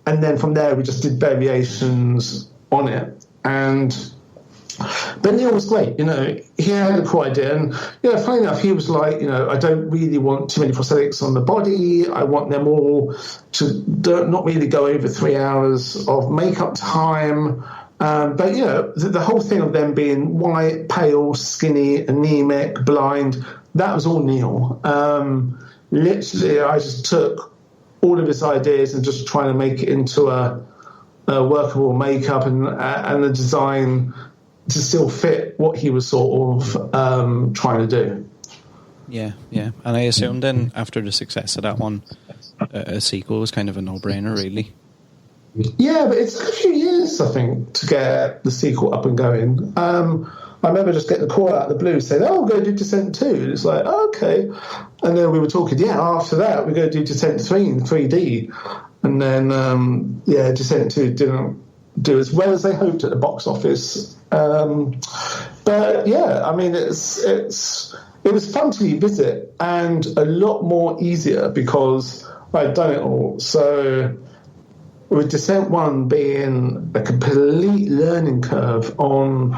And then from there, we just did variations on it. But Neil was great. He had a cool idea. And, funny enough, he was like, I don't really want too many prosthetics on the body. I want them all to not really go over 3 hours of makeup time. But, the whole thing of them being white, pale, skinny, anemic, blind, that was all Neil. Literally, I just took all of his ideas and just trying to make it into a workable makeup and a design to still fit what he was sort of trying to do. Yeah. And I assume then after the success of that one, a sequel was kind of a no-brainer, really. Yeah, but it's a few years, I think, to get the sequel up and going. I remember just getting a call out of the blue saying, we're going to do Descent 2. And it's like, okay. And then we were talking, after that, we're going to do Descent 3 in 3D. And then, Descent 2 didn't do as well as they hoped at the box office. But, yeah, I mean, it was fun to revisit and a lot more easier because I'd done it all. So with Descent 1 being a complete learning curve on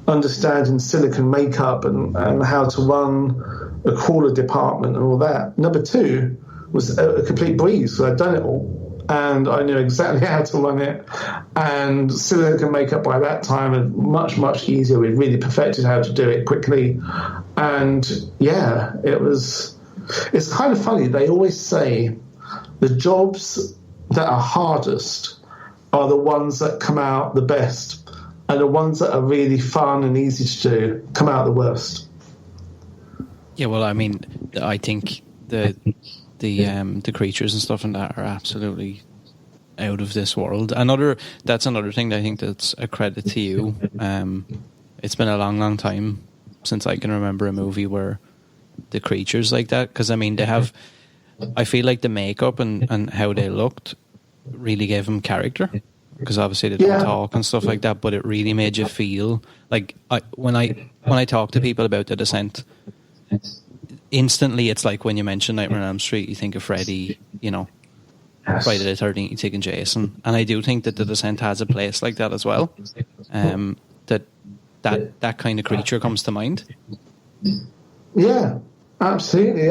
understanding silicon makeup and how to run a crawler department and all that. Number 2 was a complete breeze. So I'd done it all, and I knew exactly how to run it. And silicon makeup by that time was much, much easier. We really perfected how to do it quickly. And, it's kind of funny. They always say the jobs that are hardest are the ones that come out the best. And the ones that are really fun and easy to do come out the worst. Yeah, well, I mean, I think the creatures and stuff and that are absolutely out of this world. That's another thing that I think that's a credit to you. It's been a long, long time since I can remember a movie where the creatures like that, because I mean, they have. I feel like the makeup and how they looked really gave them character. Because obviously they don't talk and stuff like that, but it really made you feel like when I talk to people about The Descent, instantly it's like when you mention Nightmare on Elm Street, you think of Freddy, Friday the 13th, you think of Jason, and I do think that The Descent has a place like that as well. That kind of creature comes to mind. Yeah, absolutely.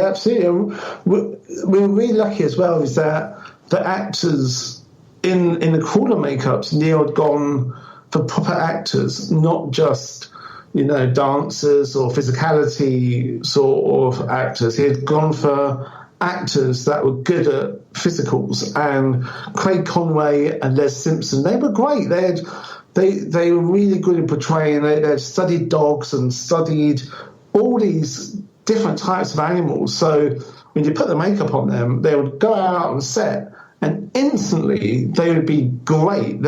We're really lucky as well is that the actors in the crawler makeups, Neil had gone for proper actors, not just, dancers or physicality sort of actors. He had gone for actors that were good at physicals, and Craig Conway and Les Simpson, they were great. They were really good in portraying. They had studied dogs and studied all these different types of animals. So when you put the makeup on them, they would go out on set and instantly they would be great.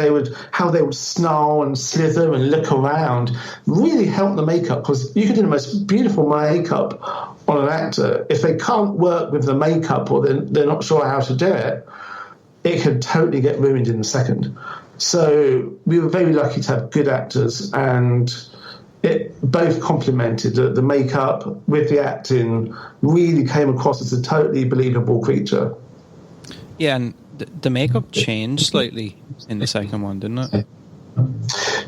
How they would snarl and slither and look around really helped the makeup, because you could do the most beautiful makeup on an actor. If they can't work with the makeup or they're not sure how to do it, it could totally get ruined in a second. So we were very lucky to have good actors, and it both complemented. The makeup with the acting really came across as a totally believable creature. Yeah, and the makeup changed slightly in the second one, didn't it?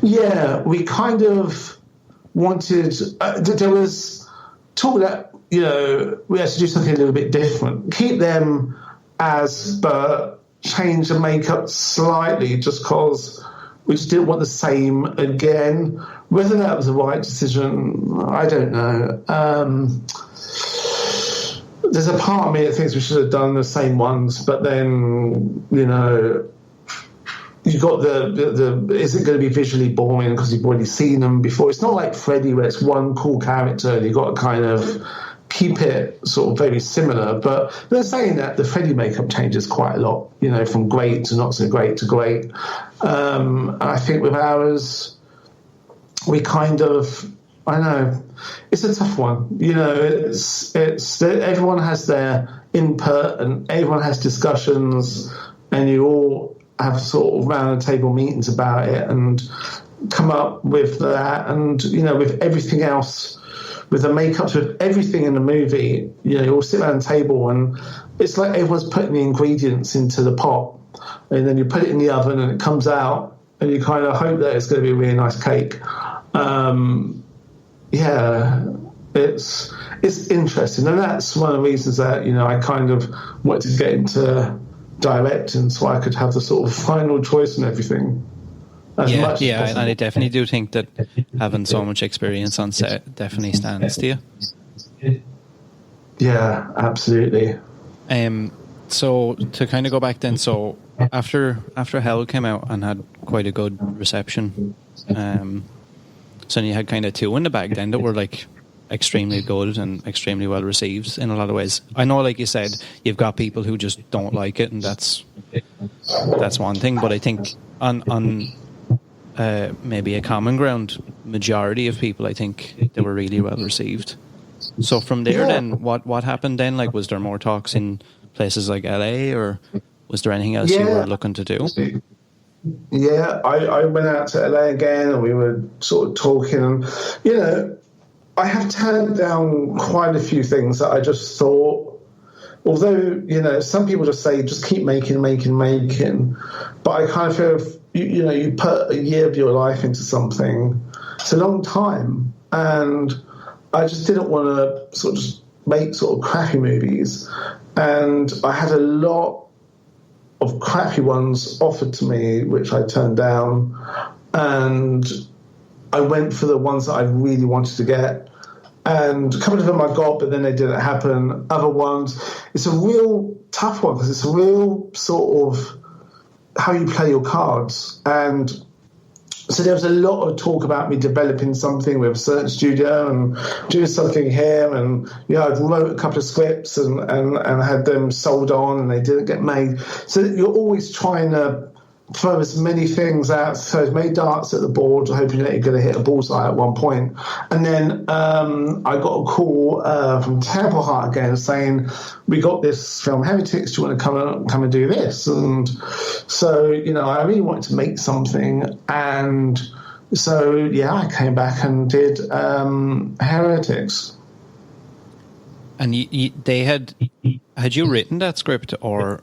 Yeah, we kind of wanted... there was talk that, we had to do something a little bit different. Keep them as, but change the makeup slightly, just because we just didn't want the same again. Whether that was the right decision, I don't know. There's a part of me that thinks we should have done the same ones, but then, you've got the is it going to be visually boring because you've already seen them before? It's not like Freddy where it's one cool character and you've got to kind of keep it sort of very similar. But they're saying that the Freddy makeup changes quite a lot, from great to not so great to great. I think with ours, we kind of... I know it's a tough one. It's everyone has their input and everyone has discussions, and you all have sort of round the table meetings about it and come up with that. And with everything else, with the makeups, with everything in the movie, you all sit around the table and it's like everyone's putting the ingredients into the pot, and then you put it in the oven and it comes out, and you kind of hope that it's going to be a really nice cake. Yeah, it's interesting, and that's one of the reasons that I kind of wanted to get into directing, so I could have the sort of final choice and everything. And I definitely do think that having so much experience on set definitely stands to you. Yeah, absolutely. So to kind of go back then, so after HOWL came out and had quite a good reception, so you had kind of two in the bag then that were like extremely good and extremely well received in a lot of ways. I know, like you said, you've got people who just don't like it, and that's one thing. But I think on maybe a common ground, majority of people, I think they were really well received. So from there, then what happened then? Like, was there more talks in places like LA, or was there anything else you were looking to do? Yeah, I went out to LA again, and we were sort of talking. And, I have turned down quite a few things that I just thought, although, some people just say, just keep making. But I kind of feel, you put a year of your life into something, it's a long time. And I just didn't want to sort of just make sort of crappy movies. And I had a lot of crappy ones offered to me, which I turned down, and I went for the ones that I really wanted to get, and a couple of them I got, but then they didn't happen. Other ones, it's a real tough one, because it's a real sort of how you play your cards. And so there was a lot of talk about me developing something with a certain studio and doing something here. And, I wrote a couple of scripts and had them sold on, and they didn't get made. So you're always trying to throw as many things out, throw as many darts at the board, hoping that you're going to hit a bullseye at one point. And then I got a call from Terrible Heart again saying, we got this film Heretics, do you want to come and do this? And so, I really wanted to make something. And so, I came back and did Heretics. And they had you written that script, or?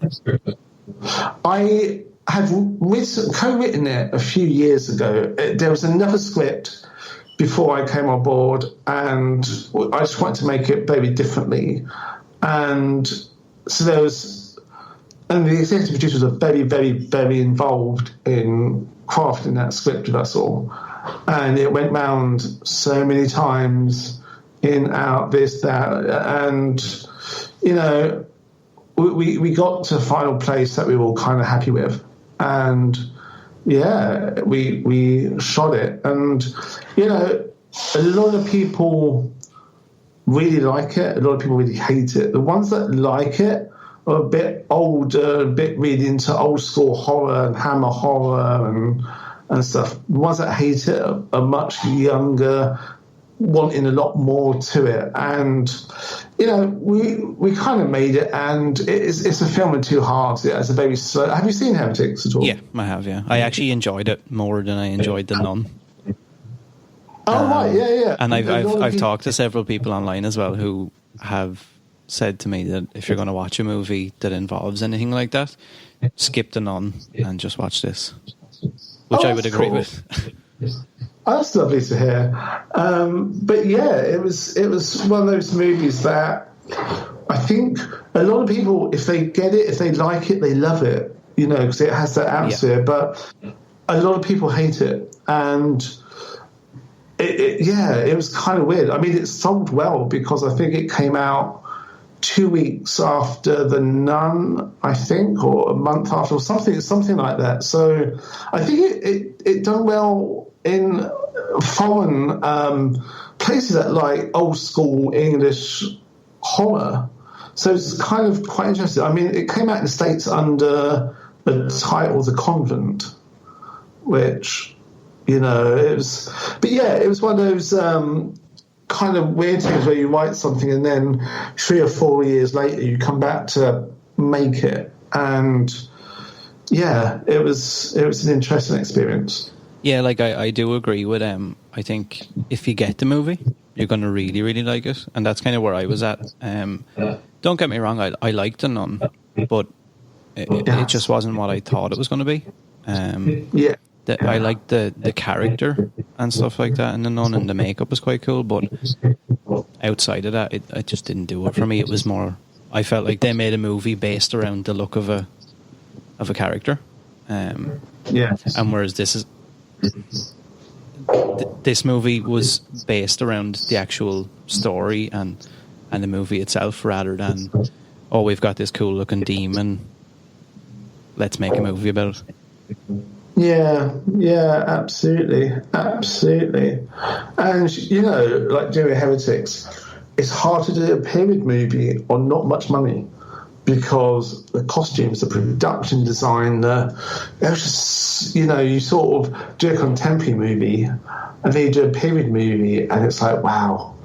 I had co-written it a few years ago. There was another script before I came on board, and I just wanted to make it very differently. And so there was, and the executive producers are very, very, very involved in crafting that script with us all. And it went round so many times, in, out, this, that, and, we got to a final place that we were all kind of happy with, and yeah, we shot it, and you know, a lot of people really like it, a lot of people really hate it. The ones that like it are a bit older, a bit really into old school horror and Hammer horror and stuff. The ones that hate it are much younger, wanting a lot more to it. And you know, we kind of made it, and it's a film in two halves. It's a very slow. Have you seen Heretics at all? Yeah, I have. Yeah, I actually enjoyed it more than I enjoyed The Nun. Oh right, yeah. And I've talked to several people online as well who have said to me that if you're going to watch a movie that involves anything like that, skip The Nun and just watch this, which I would agree with. Oh, that's lovely to hear. But yeah, it was one of those movies that I think a lot of people, if they get it, if they like it, they love it, you know, because it has that atmosphere. Yeah. But a lot of people hate it, and it was kind of weird. I mean, it sold well because I think it came out 2 weeks after The Nun, I think, or a month after, or something like that. So I think it done well in foreign places that like old school English horror. So it's kind of quite interesting. I mean, it came out in the States under the title The Convent, which, you know, it was... But yeah, it was one of those kind of weird things where you write something and then 3 or 4 years later you come back to make it. And yeah, it was an interesting experience. Yeah, like I do agree with I think if you get the movie, you're going to really, really like it. And that's kind of where I was at. Don't get me wrong, I liked The Nun, but it just wasn't what I thought it was going to be. Yeah. I liked the character and stuff like that in The Nun, and the makeup was quite cool, but outside of that, it just didn't do it for me. It was more, I felt like they made a movie based around the look of a character. Yeah. And whereas this movie was based around the actual story and the movie itself, rather than, oh, we've got this cool looking demon, let's make a movie about it. Yeah, absolutely. And, you know, like doing Heretics, it's hard to do a period movie on not much money because the costumes, the production design, it was just, you know, you sort of do a contemporary movie and then you do a period movie and it's like, wow.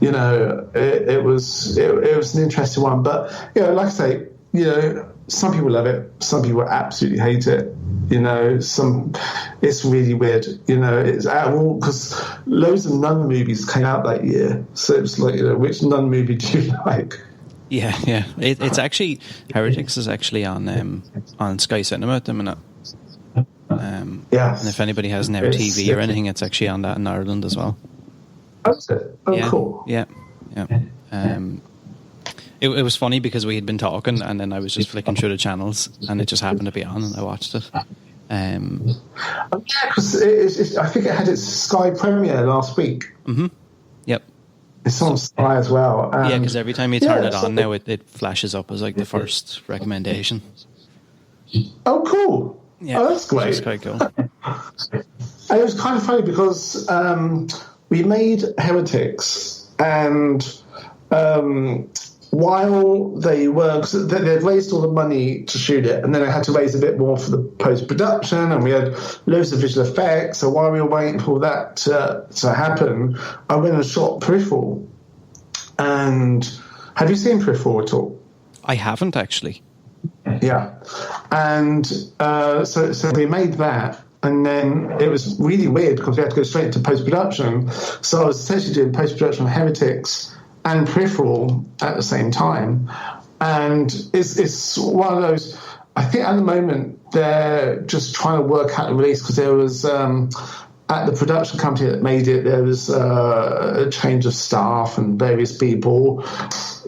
You know, it was an interesting one. But, you know, like I say, you know, some people love it, some people absolutely hate it. You know, it's really weird. You know, it's out of all, because loads of nun movies came out that year. So it's like, you know, which nun movie do you like? Yeah. It's actually, Heretics is actually on Sky Cinema at the minute. Yeah. And if anybody has Now TV or anything, it's actually on that in Ireland as well. That's it. Oh, yeah, cool. Yeah. It was funny because we had been talking and then I was just flicking through the channels and it just happened to be on and I watched it. Yeah, because I think it had its Sky premiere last week. Mm-hmm. Yep. It's on Sky as well. Yeah, because every time you turn it on now, it flashes up as like the first recommendation. Oh, cool. Yeah, oh, that's great. It's quite cool. And it was kind of funny because we made Heretics and while they were, because they'd raised all the money to shoot it, and then they had to raise a bit more for the post-production, and we had loads of visual effects. So while we were waiting for that to happen, I went and shot Peripheral. And have you seen Peripheral at all? I haven't, actually. Yeah. And so we made that, and then it was really weird because we had to go straight into post-production. So I was essentially doing post-production of Heretics and Peripheral at the same time. And it's one of those, I think at the moment they're just trying to work out the release because there was, at the production company that made it, there was a change of staff and various people,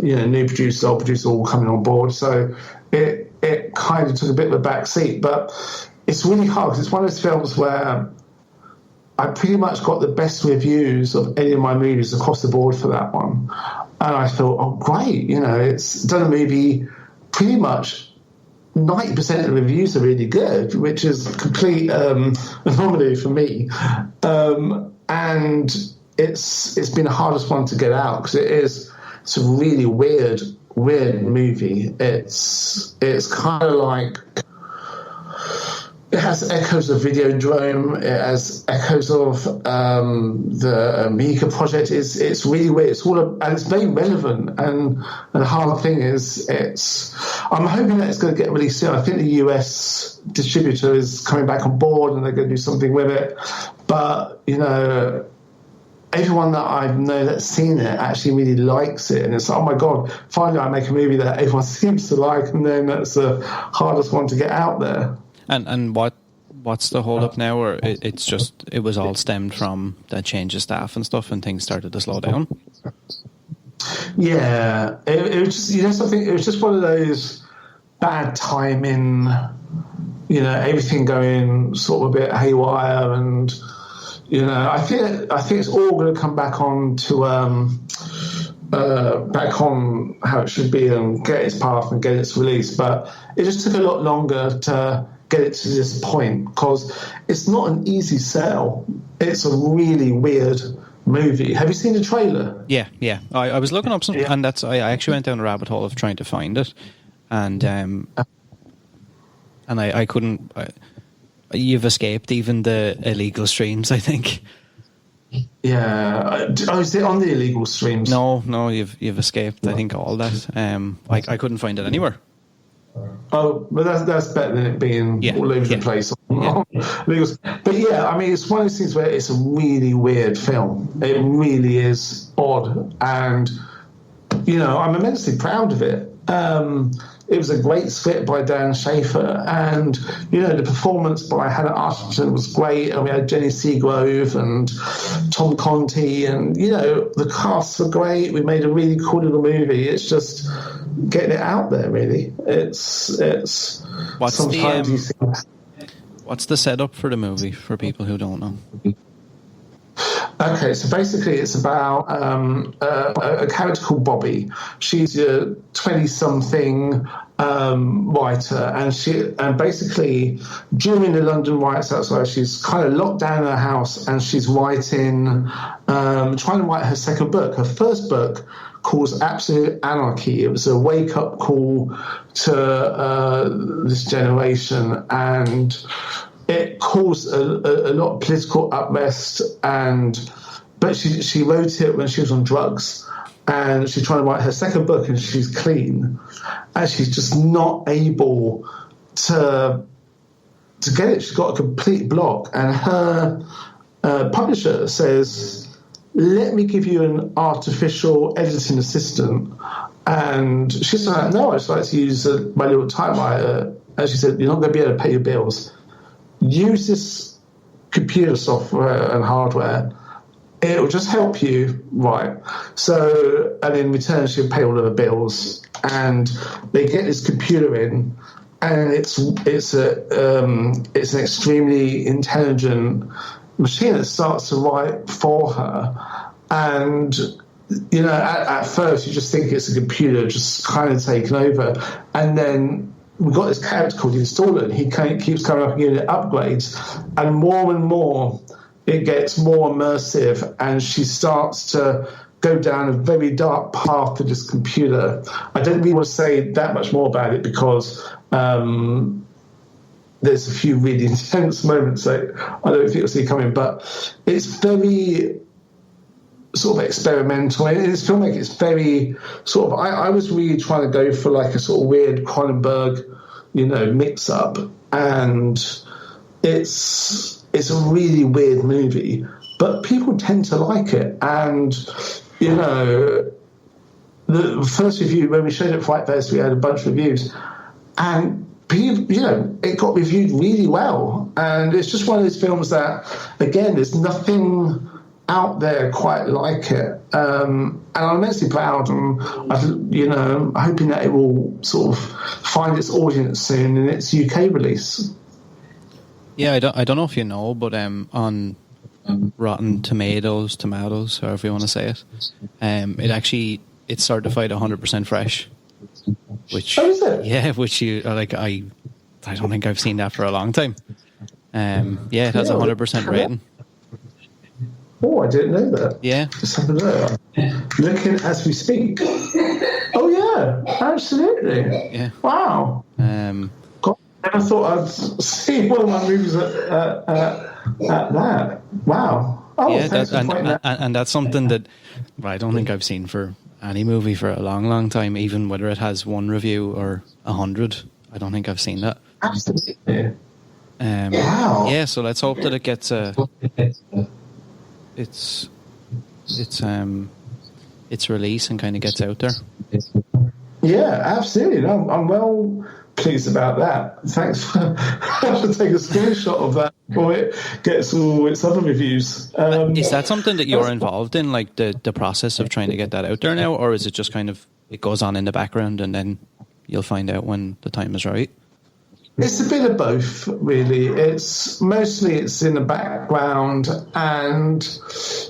you know, new producer, old producer all coming on board. So it kind of took a bit of a back seat. But it's really hard because it's one of those films where I pretty much got the best reviews of any of my movies across the board for that one. And I thought, oh, great, you know, it's done a movie pretty much 90% of the reviews are really good, which is a complete anomaly for me. And it's been the hardest one to get out because it's a really weird movie. It's kind of like, it has echoes of Videodrome. It has echoes of the Amiga project. It's really weird. And it's very relevant. And the hard thing is, I'm hoping that it's going to get released soon. I think the US distributor is coming back on board, and they're going to do something with it. But everyone that I know that's seen it actually really likes it, and it's like, oh my god, finally I make a movie that everyone seems to like, and then that's the hardest one to get out there. And what's the hold up now, or it was all stemmed from that change of staff and stuff, and things started to slow down? Yeah, it was just, something. It was just one of those bad timing, everything going sort of a bit haywire, and I think it's all going to come back on to back on how it should be and get its path and get its release, but it just took a lot longer to get it to this point because it's not an easy sell. It's a really weird movie. Have you seen the trailer? Yeah. I was looking up some, and I actually went down a rabbit hole of trying to find it, and I couldn't. You've escaped even the illegal streams, I think. Yeah. Oh, is it on the illegal streams? No, you've escaped. I think all that. I couldn't find it anywhere. Oh, but that's better than it being all over the place. But yeah, I mean, it's one of those things where it's a really weird film. It really is odd, and I'm immensely proud of it. It was a great script by Dan Schafer, and the performance by Hannah Arterton was great, and we had Jenny Seagrove and Tom Conti, and the casts were great. We made a really cool little movie. It's just getting it out there, really. It's what's sometimes you think, what's the setup for the movie for people who don't know? Okay, so basically it's about a character called Bobby. She's a 20-something writer, and basically during the London riots outside, she's kind of locked down in her house, and she's writing, trying to write her second book. Her first book, called Absolute Anarchy. It was a wake-up call to this generation, and it caused a lot of political unrest, but she wrote it when she was on drugs, and she's trying to write her second book, and she's clean, and she's just not able to get it. She's got a complete block, and her publisher says, let me give you an artificial editing assistant. And she's like, no, I just like to use my little typewriter. And she said, you're not going to be able to pay your bills. Use this computer software and hardware. It will just help you write. So, and in return, she'll pay all of the bills. And they get this computer in, and it's an extremely intelligent machine that starts to write for her. And at first you just think it's a computer just kind of taken over, and then we've got this character called the Installer, and he keeps coming up and giving it upgrades, and more it gets more immersive, and she starts to go down a very dark path to this computer. I don't really want to say that much more about it because there's a few really intense moments that I don't think you'll see coming, but it's very sort of experimental. In this filmmaking, it's very sort of, I was really trying to go for like a sort of weird Cronenberg, mix-up, and it's a really weird movie, but people tend to like it. And, the first review, when we showed it at Fright Fest, we had a bunch of reviews, and it got reviewed really well. And it's just one of those films that, again, there's nothing out there quite like it. And I'm immensely proud, and I'm hoping that it will sort of find its audience soon in its UK release. Yeah, I don't know if you know, but on Rotten Tomatoes, however you want to say it, it's certified 100% fresh. which is it? Yeah, which you like. I don't think I've seen that for a long time. Yeah, it has 100% rating. Oh, I didn't know that. Yeah. Just have a look. Looking as we speak. Oh, yeah, absolutely. Yeah. Wow. God, I never thought I'd see one of my movies at that. Wow. Oh, yeah, and that's something that I don't think I've seen for any movie for a long, long time, even whether it has one review or 100. I don't think I've seen that. Absolutely. Wow. Yeah, so let's hope that it gets its release and kind of gets out there. Yeah, absolutely. No, I'm well pleased about that. Thanks for having to take a screenshot of that before it gets all its other reviews. Is that something that you're involved in, like the process of trying to get that out there now, or is it just kind of it goes on in the background and then you'll find out when the time is right? It's a bit of both, really. It's mostly in the background, and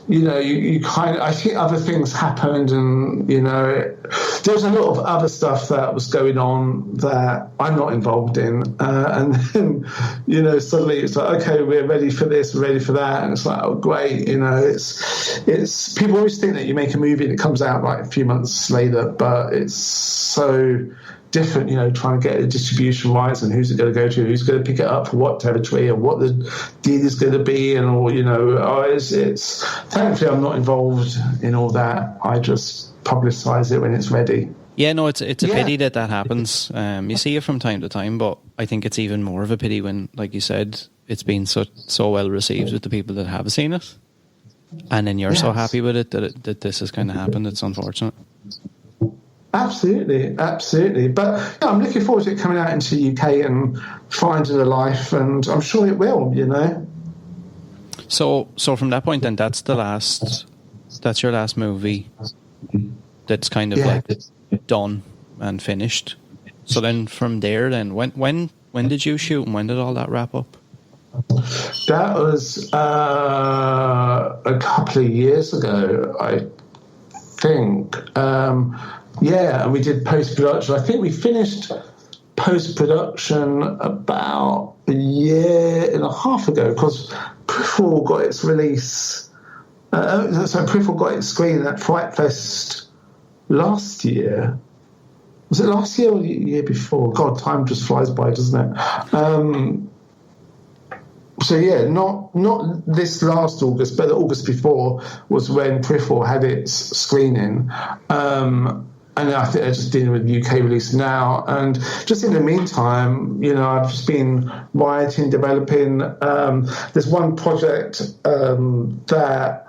you kind of. I think other things happened, and there's a lot of other stuff that was going on that I'm not involved in, and then suddenly it's like, okay, we're ready for this, we're ready for that, and it's like, oh great, it's people always think that you make a movie and it comes out like a few months later, but it's so different, trying to get the distribution rights and who's it going to go to, who's going to pick it up for what territory and what the deal is going to be, and all, it's thankfully I'm not involved in all that. I just publicise it when it's ready. Yeah, no, it's a pity that happens. You see it from time to time, but I think it's even more of a pity when, like you said, it's been so well received with the people that have seen it, and then you're so happy with it that this has kind of happened. It's unfortunate. Absolutely. But I'm looking forward to it coming out into the UK and finding a life, and I'm sure it will, So from that point then, that's your last movie that's kind of like done and finished. So then from there then, when did you shoot and when did all that wrap up? That was a couple of years ago, I think. And we did post-production. I think we finished post-production about a year and a half ago, because Peripheral got its release. Peripheral got its screening at Fright Fest last year. Was it last year or the year before? God, time just flies by, doesn't it? Not this last August, but the August before was when Peripheral had its screening. And I think they're just dealing with UK release now. And just in the meantime, I've just been writing, developing. There's one project that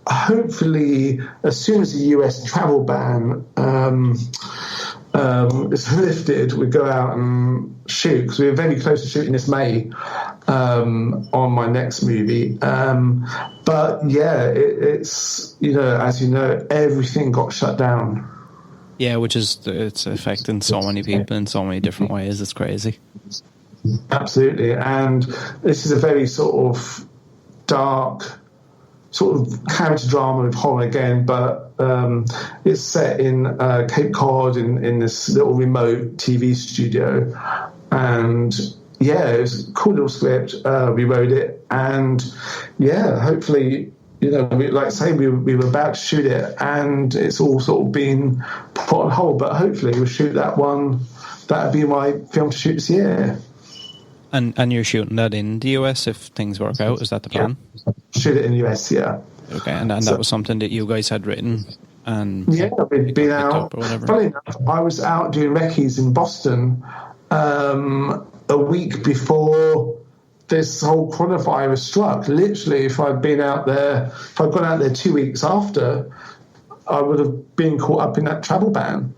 hopefully, as soon as the US travel ban is lifted, we go out and shoot, because we're very close to shooting this May on my next movie. But it's as everything got shut down. Yeah, it's affecting so many people in so many different ways. It's crazy. Absolutely, and this is a very sort of dark sort of character drama with horror again, but it's set in Cape Cod in this little remote TV studio, and it was a cool little script. We wrote it, and hopefully, we were about to shoot it, and it's all sort of been put on hold. But hopefully, we'll shoot that one. That'd be my film to shoot this year. And you're shooting that in the US if things work out? Is that the plan? Shoot it in the US, yeah. Okay, and that was something that you guys had written? And we'd been out. Funny enough, I was out doing recce's in Boston a week before this whole coronavirus struck. Literally, if I'd gone out there 2 weeks after, I would have been caught up in that travel ban.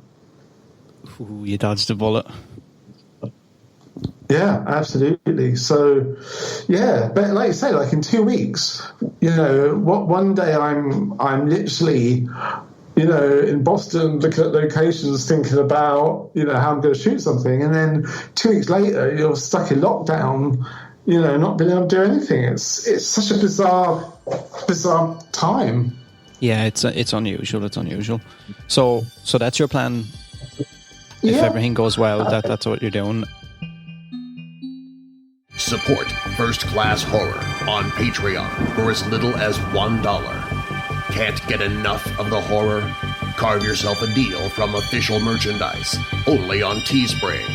Ooh, you dodged a bullet. Yeah, absolutely. So, but like you say, like in 2 weeks, one day I'm literally, in Boston looking at locations, thinking about, how I'm going to shoot something, and then 2 weeks later you're stuck in lockdown, not being able to do anything. It's such a bizarre time. Yeah, it's unusual. It's unusual. So that's your plan if everything goes well, that's what you're doing. Support First Class Horror on Patreon for as little as $1. Can't get enough of the horror? Carve yourself a deal from official merchandise, only on Teespring.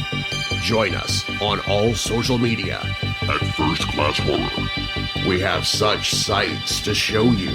Join us on all social media at First Class Horror. We have such sights to show you.